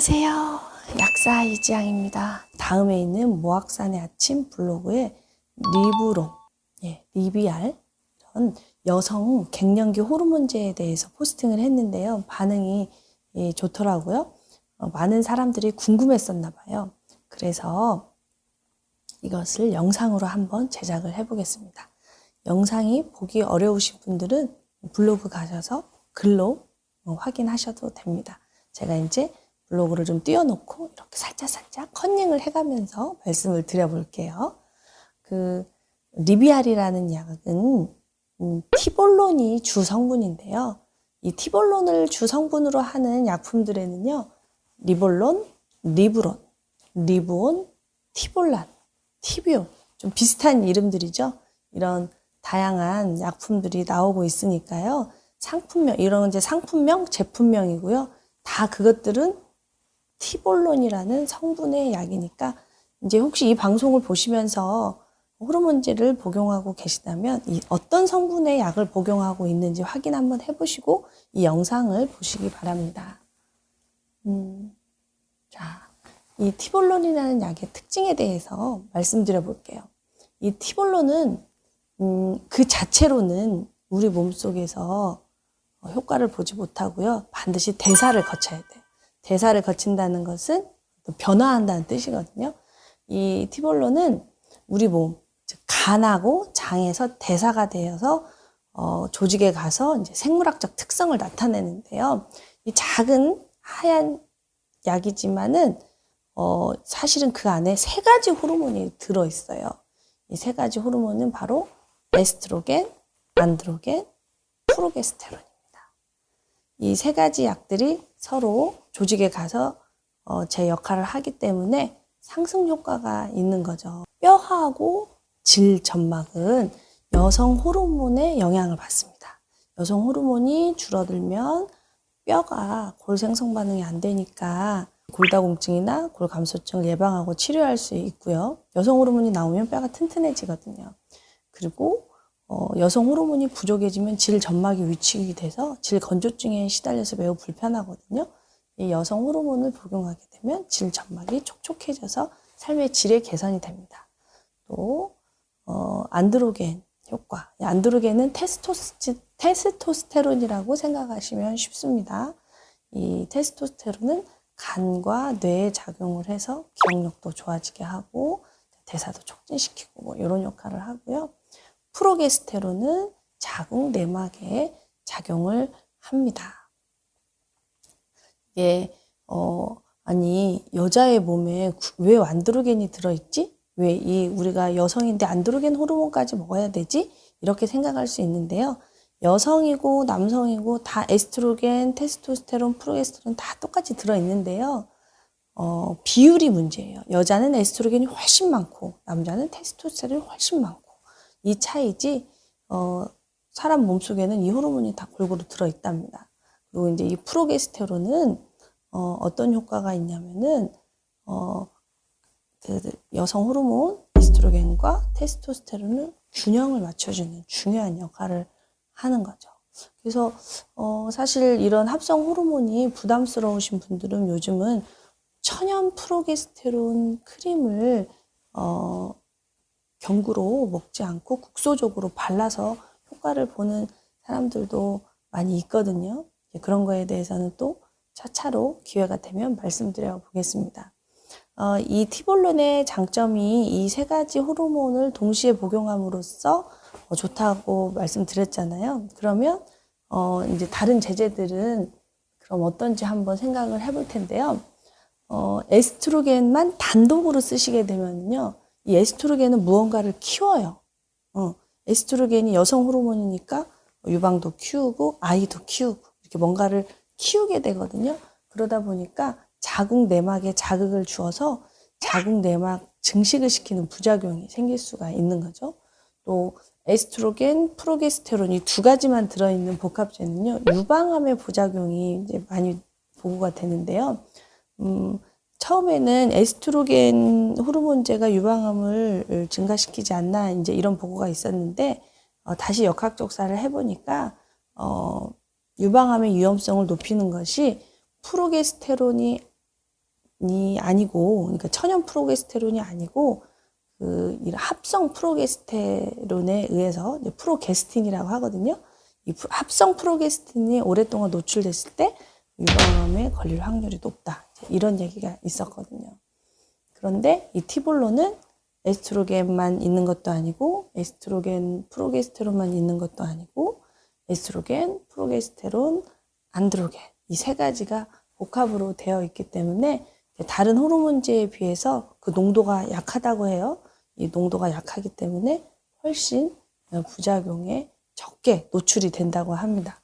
안녕하세요. 약사 이지향입니다. 다음에 있는 모악산의 아침 블로그에 리브로, 리비알, 이런 여성 갱년기 호르몬제에 대해서 포스팅을 했는데요. 반응이 좋더라고요. 많은 사람들이 궁금했었나 봐요. 그래서 이것을 영상으로 한번 제작을 해보겠습니다. 영상이 보기 어려우신 분들은 블로그 가셔서 글로 확인하셔도 됩니다. 제가 이제 블로그를 좀 띄워놓고 이렇게 살짝 컨닝을 해가면서 말씀을 드려볼게요. 리비알이라는 약은 티볼론이 주 성분인데요. 이 티볼론을 주 성분으로 하는 약품들에는요, 리볼론, 리브론, 리브온, 티볼란, 티비온, 좀 비슷한 이름들이죠. 이런 다양한 약품들이 나오고 있으니까요. 상품명, 이런 이제 상품명, 제품명이고요. 다 그것들은 티볼론이라는 성분의 약이니까 이제 혹시 이 방송을 보시면서 호르몬제를 복용하고 계시다면 이 어떤 성분의 약을 복용하고 있는지 확인 한번 해보시고 이 영상을 보시기 바랍니다. 자, 이 티볼론이라는 약의 특징에 대해서 말씀드려 볼게요. 이 티볼론은 그 자체로는 우리 몸속에서 효과를 보지 못하고요. 반드시 대사를 거쳐야 돼요. 대사를 거친다는 것은 변화한다는 뜻이거든요. 이 티볼론은 우리 몸, 즉 간하고 장에서 대사가 되어서 조직에 가서 이제 생물학적 특성을 나타내는데요. 이 작은 하얀 약이지만은 사실은 그 안에 세 가지 호르몬이 들어있어요. 이 세 가지 호르몬은 바로 에스트로겐, 안드로겐, 프로게스테론입니다. 이 세 가지 약들이 서로 조직에 가서 제 역할을 하기 때문에 상승 효과가 있는 거죠. 뼈하고 질점막은 여성 호르몬의 영향을 받습니다. 여성 호르몬이 줄어들면 뼈가 골 생성 반응이 안 되니까 골다공증이나 골감소증을 예방하고 치료할 수 있고요. 여성 호르몬이 나오면 뼈가 튼튼해지거든요. 그리고 여성 호르몬이 부족해지면 질 점막이 위축이 돼서 질 건조증에 시달려서 매우 불편하거든요. 이 여성 호르몬을 복용하게 되면 질 점막이 촉촉해져서 삶의 질의 개선이 됩니다. 또 안드로겐 효과. 안드로겐은 테스토스테론이라고 생각하시면 쉽습니다. 이 테스토스테론은 간과 뇌에 작용을 해서 기억력도 좋아지게 하고 대사도 촉진시키고 뭐 이런 역할을 하고요. 프로게스테론은 자궁 내막에 작용을 합니다. 아니 여자의 몸에 왜 안드로겐이 들어있지? 왜 우리가 여성인데 안드로겐 호르몬까지 먹어야 되지? 이렇게 생각할 수 있는데요. 여성이고 남성이고 다 에스트로겐, 테스토스테론, 프로게스테론 다 똑같이 들어있는데요. 비율이 문제예요. 여자는 에스트로겐이 훨씬 많고 남자는 테스토스테론이 훨씬 많고 이 차이지 사람 몸속에는 이 호르몬이 다 골고루 들어있답니다. 그리고 이제 이 프로게스테론은 어떤 효과가 있냐면은 여성 호르몬 에스트로겐과 테스토스테론을 균형을 맞춰주는 중요한 역할을 하는 거죠. 그래서 사실 이런 합성 호르몬이 부담스러우신 분들은 요즘은 천연 프로게스테론 크림을 경구로 먹지 않고 국소적으로 발라서 효과를 보는 사람들도 많이 있거든요. 그런 거에 대해서는 또 차차로 기회가 되면 말씀드려 보겠습니다. 이 티볼론의 장점이 이 세 가지 호르몬을 동시에 복용함으로써 좋다고 말씀드렸잖아요. 그러면 이제 다른 제제들은 그럼 어떤지 한번 생각을 해볼 텐데요. 에스트로겐만 단독으로 쓰시게 되면요. 이 에스트로겐은 무언가를 키워요. 에스트로겐이 여성 호르몬이니까 유방도 키우고 아이도 키우고 이렇게 뭔가를 키우게 되거든요. 그러다 보니까 자궁 내막에 자극을 주어서 자궁 내막 증식을 시키는 부작용이 생길 수가 있는 거죠. 또 에스트로겐, 프로게스테론 이 두 가지만 들어있는 복합제는요. 유방암의 부작용이 이제 많이 보고가 되는데요. 처음에는 에스트로겐 호르몬제가 유방암을 증가시키지 않나 이제 이런 보고가 있었는데 다시 역학조사를 해보니까 유방암의 위험성을 높이는 것이 프로게스테론이 아니고, 그러니까 천연 프로게스테론이 아니고, 이 합성 프로게스테론에 의해서 프로게스틴이라고 하거든요. 이 합성 프로게스틴이 오랫동안 노출됐을 때 유방암에 걸릴 확률이 높다. 이런 얘기가 있었거든요. 그런데 이 티볼론은 에스트로겐만 있는 것도 아니고, 에스트로겐, 프로게스테론만 있는 것도 아니고, 에스트로겐, 프로게스테론, 안드로겐 이 세 가지가 복합으로 되어 있기 때문에 다른 호르몬제에 비해서 그 농도가 약하다고 해요. 이 농도가 약하기 때문에 훨씬 부작용에 적게 노출이 된다고 합니다.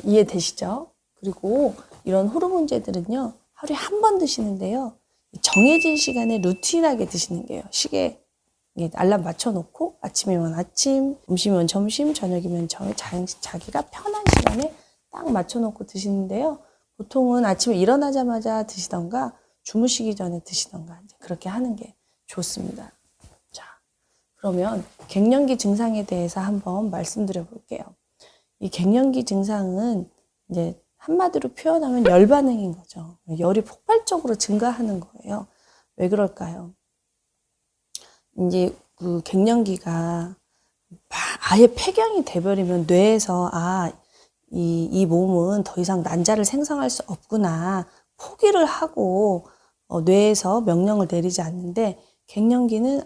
이해되시죠? 그리고 이런 호르몬제들은요, 하루에 한 번 드시는데요, 정해진 시간에 루틴하게 드시는 게요. 시계 알람 맞춰놓고 아침이면 아침, 점심이면 점심, 저녁이면 저녁, 자기가 편한 시간에 딱 맞춰놓고 드시는데요. 보통은 아침에 일어나자마자 드시던가 주무시기 전에 드시던가 그렇게 하는 게 좋습니다. 자, 그러면 갱년기 증상에 대해서 한번 말씀드려 볼게요. 이 갱년기 증상은 이제 한마디로 표현하면 열 반응인 거죠. 열이 폭발적으로 증가하는 거예요. 왜 그럴까요? 이제 그 갱년기가 아예 폐경이 돼버리면 뇌에서 이 몸은 더 이상 난자를 생성할 수 없구나 포기를 하고 뇌에서 명령을 내리지 않는데, 갱년기는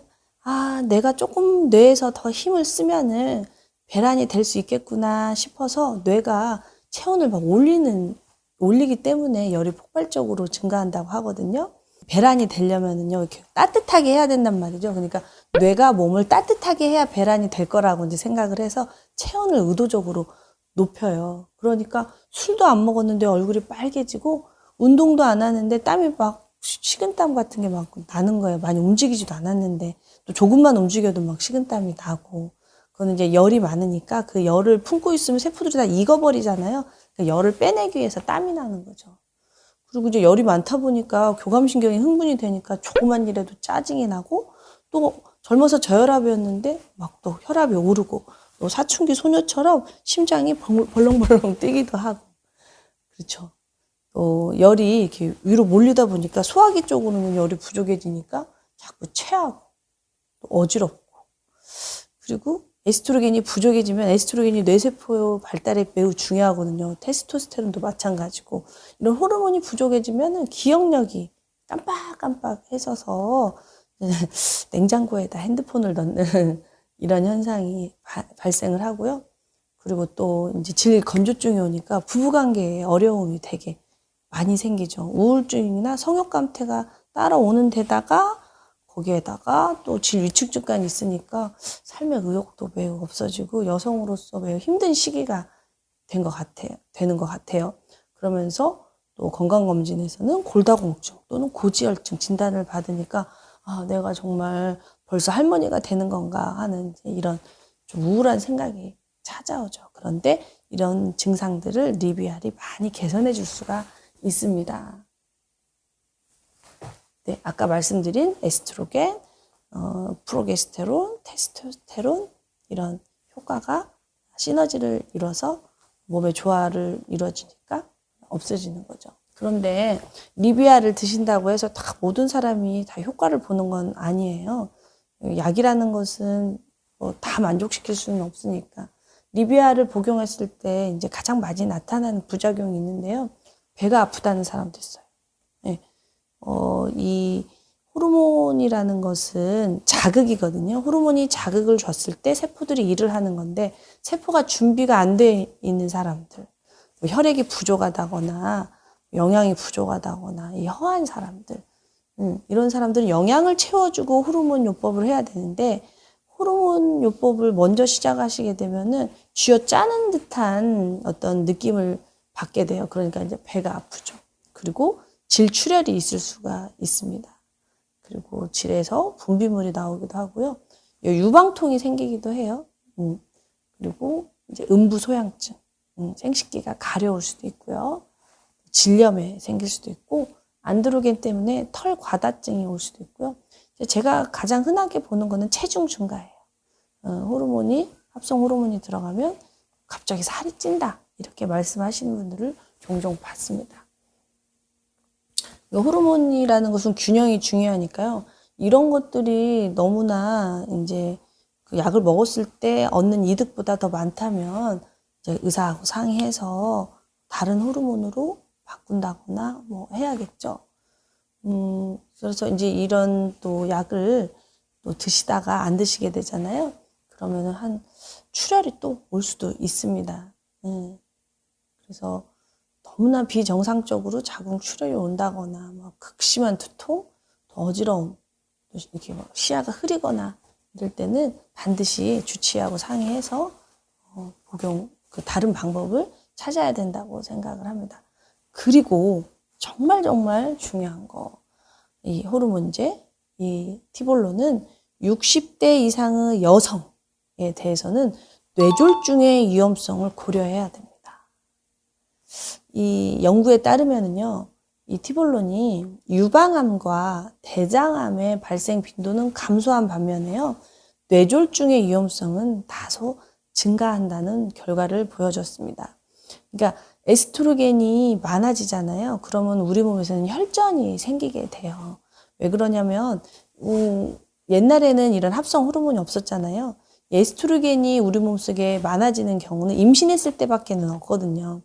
내가 조금 뇌에서 더 힘을 쓰면은 배란이 될 수 있겠구나 싶어서 뇌가 체온을 막 올리기 때문에 열이 폭발적으로 증가한다고 하거든요. 배란이 되려면은요, 이렇게 따뜻하게 해야 된단 말이죠. 그러니까 뇌가 몸을 따뜻하게 해야 배란이 될 거라고 이제 생각을 해서 체온을 의도적으로 높여요. 그러니까 술도 안 먹었는데 얼굴이 빨개지고, 운동도 안 하는데 땀이 막 식은땀 같은 게 막 나는 거예요. 많이 움직이지도 않았는데, 또 조금만 움직여도 막 식은땀이 나고. 그거는 이제 열이 많으니까 그 열을 품고 있으면 세포들이 다 익어버리잖아요. 그 열을 빼내기 위해서 땀이 나는 거죠. 그리고 이제 열이 많다 보니까 교감신경이 흥분이 되니까 조그만 일에도 짜증이 나고, 또 젊어서 저혈압이었는데 막 또 혈압이 오르고, 또 사춘기 소녀처럼 심장이 벌렁벌렁 뛰기도 하고. 그렇죠. 또 열이 이렇게 위로 몰리다 보니까 소화기 쪽으로는 열이 부족해지니까 자꾸 체하고 또 어지럽고. 그리고 에스트로겐이 부족해지면, 에스트로겐이 뇌세포 발달에 매우 중요하거든요. 테스토스테론도 마찬가지고. 이런 호르몬이 부족해지면 기억력이 깜빡깜빡해져서 냉장고에다 핸드폰을 넣는 이런 현상이 발생을 하고요. 그리고 또 이제 질 건조증이 오니까 부부관계에 어려움이 되게 많이 생기죠. 우울증이나 성욕감퇴가 따라오는 데다가 거기에다가 또 질 위축증까지 있으니까 삶의 의욕도 매우 없어지고 여성으로서 매우 힘든 시기가 되는 것 같아요. 그러면서 또 건강검진에서는 골다공증 또는 고지혈증 진단을 받으니까 내가 정말 벌써 할머니가 되는 건가 하는 이런 좀 우울한 생각이 찾아오죠. 그런데 이런 증상들을 리비알이 많이 개선해 줄 수가 있습니다. 네, 아까 말씀드린 에스트로겐, 프로게스테론, 테스토스테론 이런 효과가 시너지를 이뤄서 몸의 조화를 이루어지니까 없어지는 거죠. 그런데 리비알을 드신다고 해서 다 모든 사람이 다 효과를 보는 건 아니에요. 약이라는 것은 뭐 다 만족시킬 수는 없으니까. 리비알을 복용했을 때 이제 가장 많이 나타나는 부작용이 있는데요. 배가 아프다는 사람도 있어요. 네. 이 호르몬이라는 것은 자극이거든요. 호르몬이 자극을 줬을 때 세포들이 일을 하는 건데, 세포가 준비가 안 돼 있는 사람들, 뭐 혈액이 부족하다거나 영양이 부족하다거나 이 허한 사람들, 이런 사람들은 영양을 채워주고 호르몬 요법을 해야 되는데, 호르몬 요법을 먼저 시작하시게 되면은 쥐어짜는 듯한 어떤 느낌을 받게 돼요. 그러니까 이제 배가 아프죠. 그리고 질출혈이 있을 수가 있습니다. 그리고 질에서 분비물이 나오기도 하고요. 유방통이 생기기도 해요. 그리고 이제 음부소양증, 생식기가 가려울 수도 있고요. 질염에 생길 수도 있고, 안드로겐 때문에 털 과다증이 올 수도 있고요. 제가 가장 흔하게 보는 거는 체중 증가예요. 합성 호르몬이 들어가면 갑자기 살이 찐다, 이렇게 말씀하시는 분들을 종종 봤습니다. 호르몬이라는 것은 균형이 중요하니까요. 이런 것들이 너무나 이제 그 약을 먹었을 때 얻는 이득보다 더 많다면 이제 의사하고 상의해서 다른 호르몬으로 바꾼다거나 뭐 해야겠죠. 그래서 이제 이런 또 약을 또 드시다가 안 드시게 되잖아요. 그러면은 한 출혈이 또 올 수도 있습니다. 그래서 너무나 비정상적으로 자궁 출혈이 온다거나 뭐 극심한 두통, 또 어지러움, 또 이렇게 뭐 시야가 흐리거나 이럴 때는 반드시 주치의하고 상의해서 복용 그 다른 방법을 찾아야 된다고 생각을 합니다. 그리고 정말 중요한 거, 이 호르몬제, 이 티볼론은 60대 이상의 여성에 대해서는 뇌졸중의 위험성을 고려해야 됩니다. 이 연구에 따르면은요, 이 티볼론이 유방암과 대장암의 발생 빈도는 감소한 반면에요, 뇌졸중의 위험성은 다소 증가한다는 결과를 보여줬습니다. 그러니까 에스트로겐이 많아지잖아요. 그러면 우리 몸에서는 혈전이 생기게 돼요. 왜 그러냐면 옛날에는 이런 합성 호르몬이 없었잖아요. 에스트로겐이 우리 몸속에 많아지는 경우는 임신했을 때밖에는 없거든요.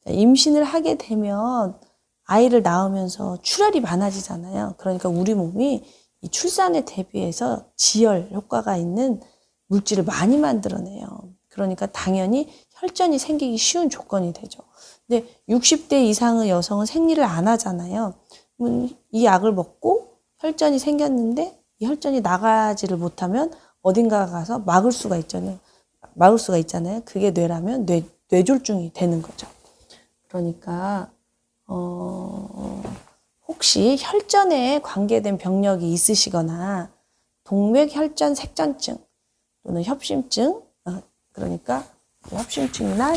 임신을 하게 되면 아이를 낳으면서 출혈이 많아지잖아요. 그러니까 우리 몸이 이 출산에 대비해서 지혈 효과가 있는 물질을 많이 만들어내요. 그러니까 당연히 혈전이 생기기 쉬운 조건이 되죠. 근데 60대 이상의 여성은 생리를 안 하잖아요. 이 약을 먹고 혈전이 생겼는데 이 혈전이 나가지를 못하면 어딘가 가서 막을 수가 있잖아요. 그게 뇌라면 뇌졸중이 되는 거죠. 그러니까 혹시 혈전에 관계된 병력이 있으시거나 동맥혈전 색전증 또는 협심증, 그러니까 협심증이나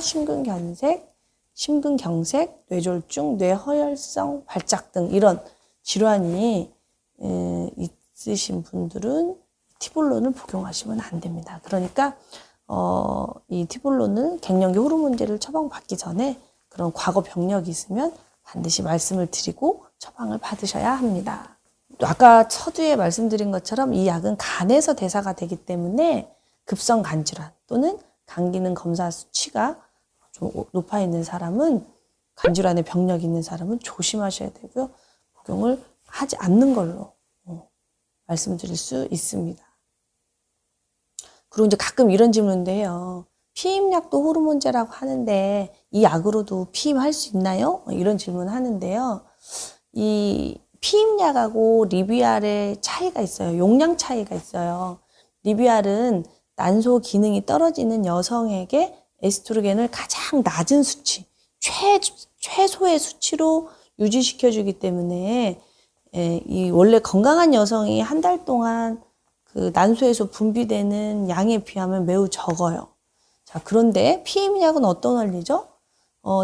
심근경색, 뇌졸중, 뇌허혈성 발작 등 이런 질환이 있으신 분들은 티볼론을 복용하시면 안 됩니다. 그러니까 이 티볼론을 갱년기 호르몬제를 처방받기 전에 그런 과거 병력이 있으면 반드시 말씀을 드리고 처방을 받으셔야 합니다. 또 아까 서두에 말씀드린 것처럼 이 약은 간에서 대사가 되기 때문에 급성 간질환 또는 간 기능 검사 수치가 좀 높아 있는 사람은, 간질환의 병력이 있는 사람은 조심하셔야 되고요. 복용을 하지 않는 걸로 말씀드릴 수 있습니다. 그리고 이제 가끔 이런 질문도 해요. 피임약도 호르몬제라고 하는데 이 약으로도 피임할 수 있나요? 이런 질문을 하는데요. 이 피임약하고 리비알의 차이가 있어요. 용량 차이가 있어요. 리비알은 난소 기능이 떨어지는 여성에게 에스트로겐을 가장 낮은 수치, 최소의 수치로 유지시켜주기 때문에 이 원래 건강한 여성이 한 달 동안 그 난소에서 분비되는 양에 비하면 매우 적어요. 자, 그런데 피임약은 어떤 원리죠?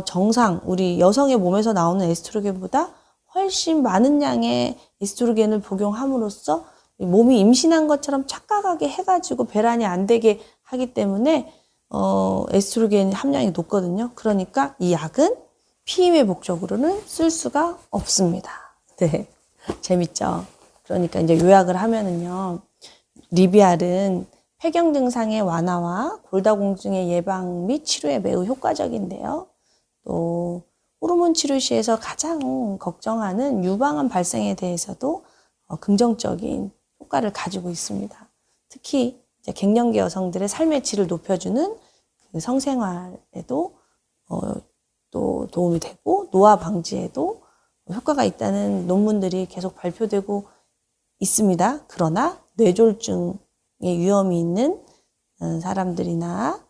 정상, 우리 여성의 몸에서 나오는 에스트로겐보다 훨씬 많은 양의 에스트로겐을 복용함으로써 몸이 임신한 것처럼 착각하게 해가지고 배란이 안 되게 하기 때문에 에스트로겐 함량이 높거든요. 그러니까 이 약은 피임의 목적으로는 쓸 수가 없습니다. 네, 재밌죠? 그러니까 이제 요약을 하면은요, 리비알은 폐경 증상의 완화와 골다공증의 예방 및 치료에 매우 효과적인데요. 또 호르몬 치료 시에서 가장 걱정하는 유방암 발생에 대해서도 긍정적인 효과를 가지고 있습니다. 특히 이제 갱년기 여성들의 삶의 질을 높여주는 그 성생활에도 또 도움이 되고 노화 방지에도 효과가 있다는 논문들이 계속 발표되고 있습니다. 그러나 뇌졸중의 위험이 있는 사람들이나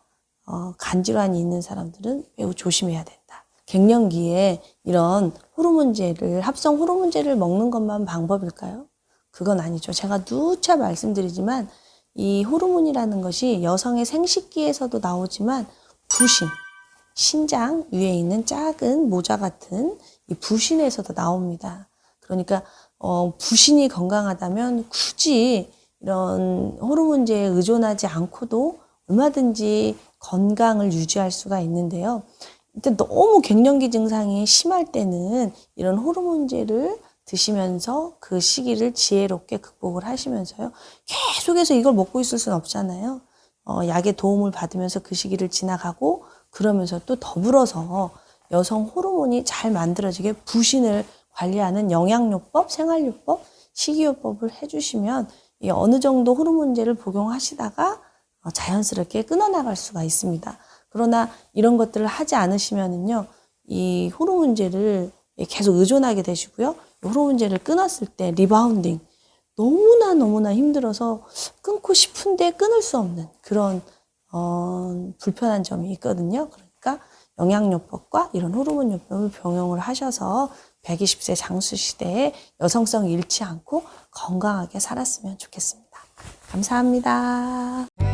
간질환이 있는 사람들은 매우 조심해야 된다. 갱년기에 이런 호르몬제를, 합성 호르몬제를 먹는 것만 방법일까요? 그건 아니죠. 제가 누차 말씀드리지만 이 호르몬이라는 것이 여성의 생식기에서도 나오지만 부신, 신장 위에 있는 작은 모자 같은 이 부신에서도 나옵니다. 그러니까 부신이 건강하다면 굳이 이런 호르몬제에 의존하지 않고도 얼마든지 건강을 유지할 수가 있는데요. 일단 너무 갱년기 증상이 심할 때는 이런 호르몬제를 드시면서 그 시기를 지혜롭게 극복을 하시면서요. 계속해서 이걸 먹고 있을 수는 없잖아요. 약의 도움을 받으면서 그 시기를 지나가고 그러면서 또 더불어서 여성 호르몬이 잘 만들어지게 부신을 관리하는 영양요법, 생활요법, 식이요법을 해주시면 어느 정도 호르몬제를 복용하시다가 자연스럽게 끊어나갈 수가 있습니다. 그러나 이런 것들을 하지 않으시면은요, 이 호르몬제를 계속 의존하게 되시고요. 호르몬제를 끊었을 때 리바운딩, 너무나 힘들어서 끊고 싶은데 끊을 수 없는 그런 불편한 점이 있거든요. 그러니까 영양요법과 이런 호르몬요법을 병용을 하셔서 120세 장수 시대에 여성성 잃지 않고 건강하게 살았으면 좋겠습니다. 감사합니다.